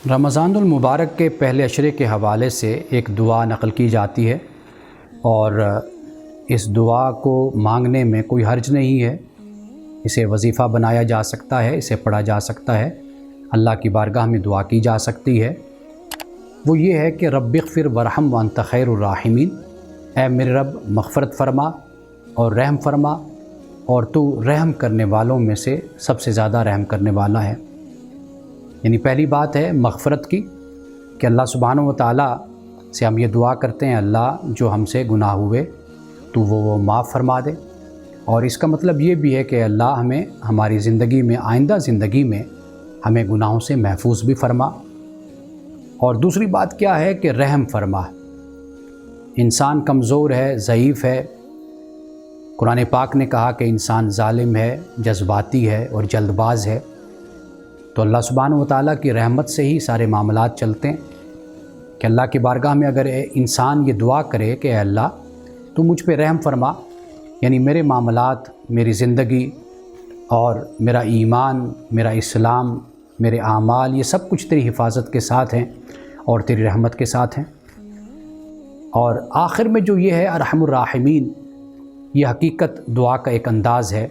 رمضان المبارک کے پہلے عشرے کے حوالے سے ایک دعا نقل کی جاتی ہے اور اس دعا کو مانگنے میں کوئی حرج نہیں ہے۔ اسے وظیفہ بنایا جا سکتا ہے، اسے پڑھا جا سکتا ہے، اللہ کی بارگاہ میں دعا کی جا سکتی ہے۔ وہ یہ ہے کہ رب اغفر ورحم وانت خیر الراحمین، اے میرے رب مغفرت فرما اور رحم فرما، اور تو رحم کرنے والوں میں سے سب سے زیادہ رحم کرنے والا ہے۔ یعنی پہلی بات ہے مغفرت کی کہ اللہ سبحانہ و تعالیٰ سے ہم یہ دعا کرتے ہیں، اللہ جو ہم سے گناہ ہوئے تو وہ معاف فرما دے، اور اس کا مطلب یہ بھی ہے کہ اللہ ہمیں ہماری زندگی میں، آئندہ زندگی میں ہمیں گناہوں سے محفوظ بھی فرما۔ اور دوسری بات کیا ہے کہ رحم فرما۔ انسان کمزور ہے، ضعیف ہے۔ قرآن پاک نے کہا کہ انسان ظالم ہے، جذباتی ہے اور جلد باز ہے، تو اللہ سبحانہ و تعالیٰ کی رحمت سے ہی سارے معاملات چلتے ہیں کہ اللہ کی بارگاہ میں اگر انسان یہ دعا کرے کہ اے اللہ تو مجھ پہ رحم فرما، یعنی میرے معاملات، میری زندگی اور میرا ایمان، میرا اسلام، میرے اعمال، یہ سب کچھ تیری حفاظت کے ساتھ ہیں اور تیری رحمت کے ساتھ ہیں۔ اور آخر میں جو یہ ہے ارحم الراحمین، یہ حقیقت دعا کا ایک انداز ہے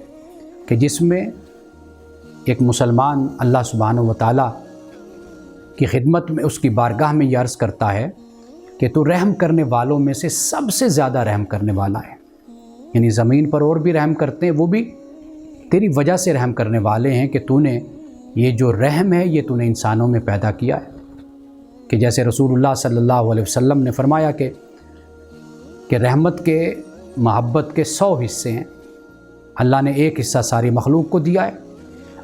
کہ جس میں ایک مسلمان اللہ سبحانہ و تعالیٰ کی خدمت میں، اس کی بارگاہ میں یہ عرض کرتا ہے کہ تو رحم کرنے والوں میں سے سب سے زیادہ رحم کرنے والا ہے۔ یعنی زمین پر اور بھی رحم کرتے ہیں، وہ بھی تیری وجہ سے رحم کرنے والے ہیں کہ تو نے یہ جو رحم ہے یہ تو نے انسانوں میں پیدا کیا ہے۔ کہ جیسے رسول اللہ صلی اللہ علیہ وسلم نے فرمایا کہ رحمت کے، محبت کے 100 حصے ہیں، اللہ نے ایک حصہ ساری مخلوق کو دیا ہے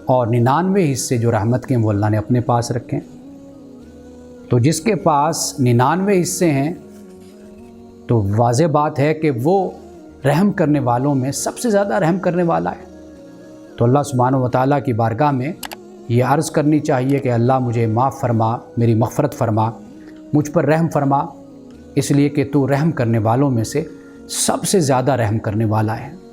اور 99 حصے جو رحمت کے ہیں وہ اللہ نے اپنے پاس رکھے ہیں۔ تو جس کے پاس 99 حصے ہیں تو واضح بات ہے کہ وہ رحم کرنے والوں میں سب سے زیادہ رحم کرنے والا ہے۔ تو اللہ سبحانہ و تعالیٰ کی بارگاہ میں یہ عرض کرنی چاہیے کہ اللہ مجھے معاف فرما، میری مغفرت فرما، مجھ پر رحم فرما، اس لیے کہ تو رحم کرنے والوں میں سے سب سے زیادہ رحم کرنے والا ہے۔